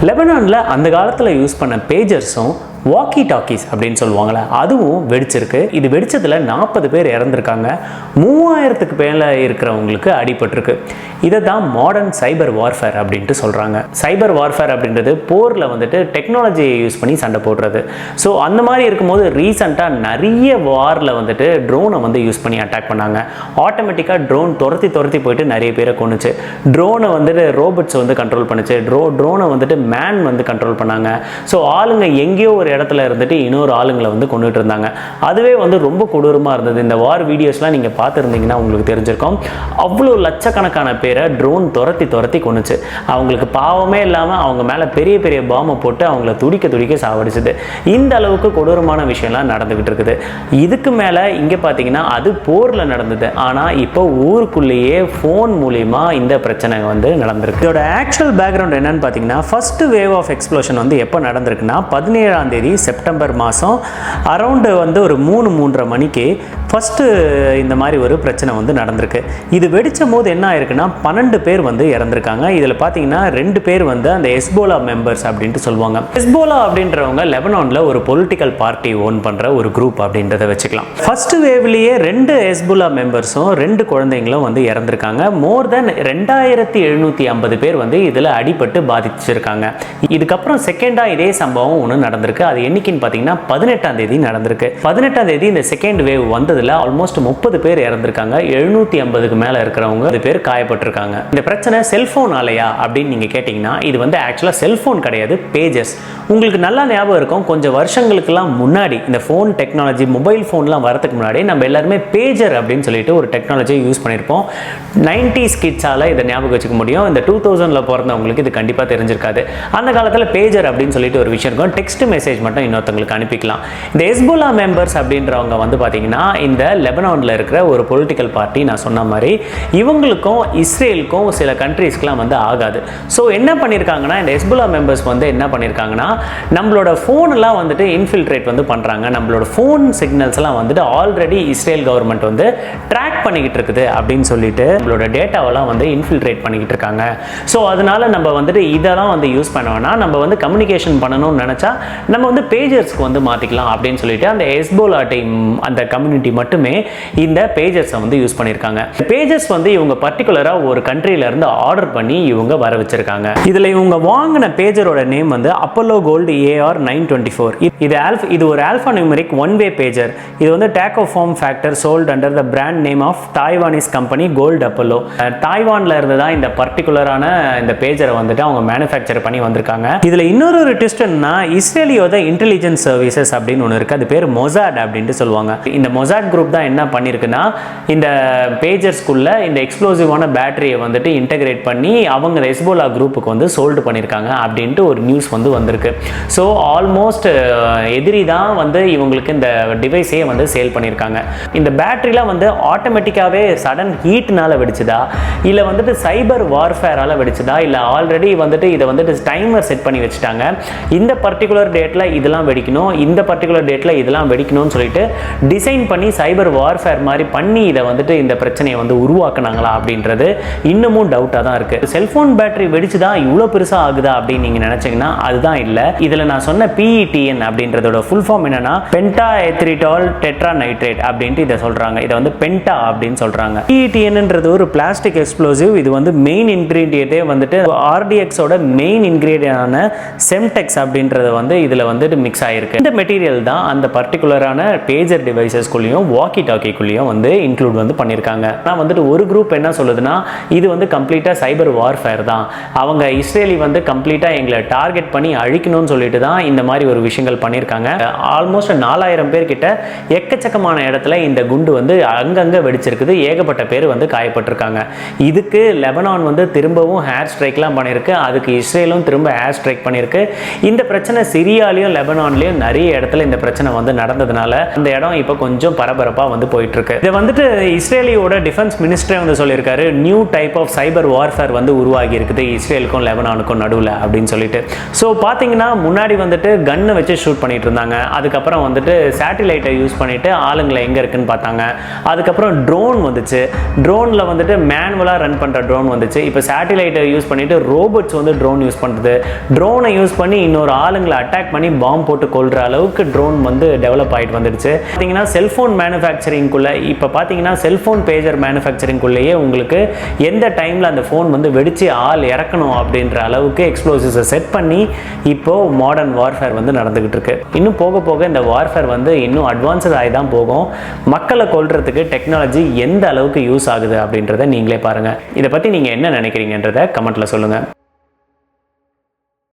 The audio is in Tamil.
லெபனானில் அந்த காலத்தில் யூஸ் பண்ண பேஜர்ஸும் வாக்கி டாக்கீஸ் அப்படின்னு சொல்லுவாங்களே அதுவும் வெடிச்சிருக்கு. இது வெடிச்சதில் 40 பேர் இறந்துருக்காங்க, 3000க்கு மேலே இருக்கிறவங்களுக்கு அடிபட்டிருக்கு. இதை தான் மாடர்ன் சைபர் வார்ஃபேர் அப்படின்ட்டு சொல்கிறாங்க. சைபர் வார்ஃபேர் அப்படின்றது போரில் வந்துட்டு டெக்னாலஜியை யூஸ் பண்ணி சண்டை போடுறது. ஸோ அந்த மாதிரி இருக்கும்போது ரீசெண்டாக நிறைய வாரில் வந்துட்டு ட்ரோனை வந்து யூஸ் பண்ணி அட்டாக் பண்ணாங்க. ஆட்டோமேட்டிக்காக ட்ரோன் துரத்தி போயிட்டு நிறைய பேரை கொண்டுச்சு. ட்ரோனை வந்துட்டு ரோபோட்ஸ் வந்து கண்ட்ரோல் பண்ணுச்சு. ட்ரோனை வந்துட்டு மேன் வந்து கண்ட்ரோல் பண்ணாங்க. ஸோ ஆளுங்க எங்கேயோ ஒரு இடத்துல இருந்துட்டு இன்னொரு ஆளுங்களை வந்து கொண்டுட்டு இருந்தாங்க. அதுவே வந்து ரொம்ப கொடூரமாக இருந்தது. இந்த வார் வீடியோஸ்லாம் நீங்கள் பார்த்துருந்தீங்கன்னா உங்களுக்கு தெரிஞ்சிருக்கும். அவ்வளோ லட்சக்கணக்கான பேரை ட்ரோன் துரத்தி கொண்டுச்சு. அவங்களுக்கு பாவமே இல்லாமல் அவங்க மேலே பெரிய பெரிய பாம்பை போட்டு அவங்கள துடிக்க சாவடிச்சுது. இந்த அளவுக்கு கொடூரமான விஷயம்லாம் நடந்துகிட்டு இருக்குது. இதுக்கு மேலே இங்கே பார்த்தீங்கன்னா அது போரில் நடந்தது. ஆனால் இப்போ ஊருக்குள்ளேயே ஃபோன் மூலிமா இந்த பிரச்சனை வந்து நடந்திருக்கு. இதோட ஆக்சுவல் பேக்ரவுண்ட் என்னன்னு பார்த்தீங்கன்னா ஃபர்ஸ்ட் வேவ் ஆஃப் எக்ஸ்ப்ளோஷன் வந்து எப்போ நடந்திருக்குன்னா 17ஆம் தேதி செப்டம்பர் மாதம் அரௌண்டு வந்து ஒரு 3-3:30 மணிக்கு ஃபஸ்ட்டு இந்த மாதிரி ஒரு பிரச்சனை வந்து நடந்திருக்கு. இது வெடிச்சும் போது என்ன ஆயிருக்குன்னா 12 பேர் வந்து இறந்துருக்காங்க. இதில் பார்த்தீங்கன்னா 2 பேர் வந்து அந்த ஹெஸ்போலா மெம்பர்ஸ் அப்படின்ட்டு சொல்லுவாங்க. ஹெஸ்போலா அப்படின்றவங்க லெபனானில் ஒரு பொலிட்டிக்கல் பார்ட்டி ஓன் பண்ணுற ஒரு குரூப் அப்படின்றத வச்சுக்கலாம். ஃபர்ஸ்ட் வேவ்லேயே 2 ஹெஸ்போலா மெம்பர்ஸும் 2 குழந்தைங்களும் வந்து இறந்துருக்காங்க. மோர் தென் 2750 பேர் வந்து இதில் அடிபட்டு பாதிச்சிருக்காங்க. இதுக்கப்புறம் செகண்டாக இதே சம்பவம் ஒன்று நடந்திருக்கு. அது என்னைக்குன்னு பார்த்தீங்கன்னா 18ஆம் தேதி நடந்திருக்கு. 18ஆம் தேதி இந்த செகண்ட் வேவ் வந்ததில் ஆல்மோஸ்ட் 30 பேர் இறந்திருக்காங்க. 750க்கு மேலே இருக்கிறவங்க 10 பேர் காயப்பட்டிருக்காங்க. இந்த பிரச்சனை செல்ஃபோனாலையா அப்படின்னு நீங்கள் கேட்டிங்கன்னா இது வந்து ஆக்சுவலாக செல்ஃபோன் கிடையாது, பேஜஸ். உங்களுக்கு நல்லா ஞாபகம் இருக்கும், கொஞ்சம் வருஷங்களுக்கெல்லாம் முன்னாடி இந்த ஃபோன் டெக்னாலஜி மொபைல் ஃபோன்லாம் வரதுக்கு முன்னாடி நம்ம எல்லாருமே பேஜர் அப்படின்னு சொல்லிட்டு ஒரு டெக்னாலஜியை யூஸ் பண்ணியிருப்போம். 90s கிட்ஸால் இதை ஞாபகம் வச்சுக்க முடியும். இந்த 2000ல் பிறந்தவங்களுக்கு இது கண்டிப்பாக தெரிஞ்சிருக்காது. அந்த காலத்தில் பேஜர் அப்படின்னு சொல்லிட்டு ஒரு விஷயம் இருக்கும். டெக்ஸ்ட் மெசேஜ் மட்டும் இன்னொருத்தங்களுக்கு அனுப்பிக்கலாம். இந்த ஹெஸ்போலா மெம்பர்ஸ் அப்படின்றவங்க வந்து பார்த்தீங்கன்னா இந்த லெபனானில் இருக்கிற ஒரு பொலிட்டிக்கல் பார்ட்டி. நான் சொன்ன மாதிரி இவங்களுக்கும் இஸ்ரேலுக்கும் சில கண்ட்ரீஸ்க்குலாம் வந்து ஆகாது. ஸோ என்ன பண்ணியிருக்காங்கன்னா இந்த ஹெஸ்போலா மெம்பர்ஸ் வந்து என்ன பண்ணியிருக்காங்கன்னா நம்மளோட ஃபோனெல்லாம் வந்துட்டு இன்ஃபில்ட்ரேட் வந்து பண்ணுறாங்க. நம்மளோட ஃபோன் சிக்னல்ஸ் எல்லாம் வந்துட்டு ஆல்ரெடி இஸ்ரேல் கவர்மெண்ட் வந்து ட்ராக் பண்ணிக்கிட்டு இருக்குது அப்படின்னு சொல்லிட்டு நம்மளோட டேட்டாவெல்லாம் வந்து இன்ஃபில்ட்ரேட் பண்ணிக்கிட்டு இருக்காங்க. ஸோ அதனால நம்ம வந்துட்டு இதெல்லாம் வந்து யூஸ் பண்ணோம்னா நம்ம வந்து கம்யூனிகேஷன் பண்ணணும்னு நினச்சா நம்ம வந்து பேஜர்ஸ்க்கு வந்து மாற்றிக்கலாம் அப்படின்னு சொல்லிட்டு அந்த ஹெஸ்போலா டீம் அந்த கம்யூனிட்டி மட்டுமே இந்த பேஜர்ஸை வந்து யூஸ் பண்ணியிருக்காங்க. பேஜர்ஸ் வந்து இவங்க பர்டிகுலராக ஒரு கண்ட்ரியிலேருந்து ஆர்டர் பண்ணி இவங்க வர வச்சிருக்காங்க. இதில் இவங்க வாங்கின பேஜரோட நேம் வந்து அப்போலோ கோல்டு AR924. இது ஒரு alpha numeric one way pager. இது வந்து டேக்கோ form factor sold under the brand name of Taiwanese company gold Apollo. தாய்வானில் இருந்து தான் இந்த பர்டிகுலரான இந்த பேஜரை வந்துட்டு அவங்க மேனுஃபேக்சர் பண்ணி வந்திருக்காங்க. இதில் இன்னொரு ட்விஸ்ட் என்னன்னா இஸ்ரேலியோட இன்டெலிஜென்ஸ் சர்வீசஸ் அப்படின்னு ஒன்று இருக்குது. அது பேர் மொசாட் அப்படின்ட்டு சொல்லுவாங்க. இந்த மொசாட் குரூப் தான் என்ன பண்ணியிருக்குன்னா இந்த பேஜர்ஸ்குள்ள இந்த எக்ஸ்ப்ளோசிவான பேட்டரியை வந்துட்டு இன்டெகிரேட் பண்ணி அவங்க ஹெஸ்போலா குரூப்புக்கு வந்து சோல்டு பண்ணியிருக்காங்க அப்படின்ட்டு ஒரு நியூஸ் வந்து வந்திருக்கு. ஸோ ஆல்மோஸ்ட் எதிரி தான் வந்து இவங்களுக்கு இந்த டிவைஸையே வந்து சேல் பண்ணியிருக்காங்க. இந்த பேட்டரிலாம் வந்து ஆட்டோமேட்டிக்காகவே சடன் ஹீட்னால வெடிச்சுதா இல்லை வந்துட்டு சைபர் வார்ஃபேரால் வெடிச்சுதா இல்லை ஆல்ரெடி வந்துட்டு இதை வந்துட்டு டைமர் செட் பண்ணி வச்சுட்டாங்க. இந்த பர்டிகுலர் டேட்டில் இதெல்லாம் வெடிக்கணும், இந்த பர்டிகுலர் டேட்டில் இதெல்லாம் வெடிக்கணும்னு சொல்லிட்டு டிசைன் பண்ணி சைபர் வார்ஃபேர் மாதிரி பண்ணி இதை வந்துட்டு இந்த பிரச்சனையை வந்து உருவாக்குனாங்களா அப்படின்றது இன்னமும் டவுட்டாக தான் இருக்குது. செல்ஃபோன் பேட்டரி வெடிச்சுதான் இவ்வளோ பெருசாக ஆகுதா அப்படின்னு நீங்கள் நினச்சிங்கன்னா அதுதான் இல்லை. இதில் நான் சொன்ன PETN அப்படின்றதோட ஃபுல் ஃபார்ம் என்னன்னா பென்டா எத்ரிட்டால் டெட்ரா நைட்ரேட் அப்படின்ட்டு இதை சொல்கிறாங்க. இதை வந்து பென்டா அப்படின்னு சொல்கிறாங்க. PETNன்றது ஒரு பிளாஸ்டிக் எக்ஸ்ப்ளோசிவ். இது வந்து மெயின் இன்கிரீடியன்ட்டே வந்துட்டு RDXோட மெயின் இன்கிரீடியன்டான செம்டெக்ஸ் அப்படின்றது வந்து இதில் வந்துட்டு மிக்ஸ் ஆகிருக்கு. இந்த மெட்டீரியல் தான் அந்த பர்டிகுலரான பேஜர் டிவைசஸ்குள்ளேயும் வாக்கி டாக்கிக்குள்ளேயும் வந்து இன்க்ளூட் வந்து பண்ணியிருக்காங்க. ஆனால் வந்துட்டு ஒரு குரூப் என்ன சொல்லுதுன்னா இது வந்து கம்ப்ளீட்டாக சைபர் வார்ஃபேர் தான், அவங்க இஸ்ரேலி வந்து கம்ப்ளீட்டாக எங்களை டார்கெட் பண்ணி அழிக்கணும்னு சொல்லிட்டு தான் இந்த மாதிரி ஒரு விஷயங்கள் பண்ணியிருக்காங்க. ஆல்மோஸ்ட் 4000 பேர் கிட்ட எக்கச்சக்கமான இடத்துல இந்த குண்டு வந்து அங்கங்கே வெடிச்சிருக்குது. ஏகப்பட்ட பேர் வந்து காயப்பட்டிருக்காங்க. இதுக்கு லெபனான் வந்து திரும்பவும் ஹேர் ஸ்ட்ரைக்லாம் பண்ணியிருக்கு. அதுக்கு இஸ்ரேலும் திரும்ப ஹேர் ஸ்ட்ரைக் பண்ணியிருக்கு. இந்த பிரச்சனை சிரியாலையும் இஸ்ரேல்லையும் லெபனான்லையும் நிறைய இடத்துல இந்த பிரச்சனை வந்து நடந்ததுனால இந்த இடம் இப்போ கொஞ்சம் பரபரப்பாக வந்து போயிட்டு இருக்கு. இது வந்துட்டு இஸ்ரேலியோட டிஃபென்ஸ் மினிஸ்டரே வந்து சொல்லியிருக்காரு, new type of cyber warfare வந்து உருவாகி இருக்குது இஸ்ரேலுக்கும் லெபனானுக்கும் நடுவில் அப்படின்னு சொல்லிட்டு. ஸோ பார்த்தீங்கன்னா முன்னாடி வந்துட்டு கன்னை வச்சு ஷூட் பண்ணிட்டு இருந்தாங்க. அதுக்கப்புறம் வந்துட்டு சேட்டிலைட்டை யூஸ் பண்ணிட்டு ஆளுங்களை எங்கே இருக்குன்னு பார்த்தாங்க. அதுக்கப்புறம் ட்ரோன் வந்துச்சு. ட்ரோனில் வந்துட்டு மேனுவலாக ரன் பண்ணுற ட்ரோன் வந்துச்சு. இப்போ சேட்டிலைட்டை யூஸ் பண்ணிட்டு ரோபோட்ஸ் வந்து ட்ரோன் யூஸ் பண்ணுறது. ட்ரோனை யூஸ் பண்ணி இன்னொரு ஆளுங்களை அட்டாக் பண்ணி பாம்பு போட்டு கொள்கிற அளவுக்கு ட்ரோன் வந்து டெவலப் ஆகிட்டு வந்துடுச்சு. பார்த்தீங்கன்னா செல்ஃபோன் மேனுஃபேக்சரிங்குள்ளே இப்போ பார்த்தீங்கன்னா செல்ஃபோன் பேஜர் மேனுஃபேக்சரிங்குள்ளேயே உங்களுக்கு எந்த டைமில் அந்த ஃபோன் வந்து வெடித்து ஆள் இறக்கணும் அப்படின்ற அளவுக்கு எக்ஸ்ப்ளோசிவ்ஸை செட் பண்ணி இப்போது மாடர்ன் வார்ஃபேர் வந்து நடந்துக்கிட்டு இருக்கு. இன்னும் போக போக இந்த வார்ஃபேர் வந்து இன்னும் அட்வான்ஸ்ட் ஆகி தான் போகும். மக்களை கொல்றதுக்கு டெக்னாலஜி எந்த அளவுக்கு யூஸ் ஆகுது அப்படின்றத நீங்களே பாருங்கள். இதை பற்றி நீங்கள் என்ன நினைக்கிறீங்கன்றதை கமெண்ட்டில் சொல்லுங்கள்.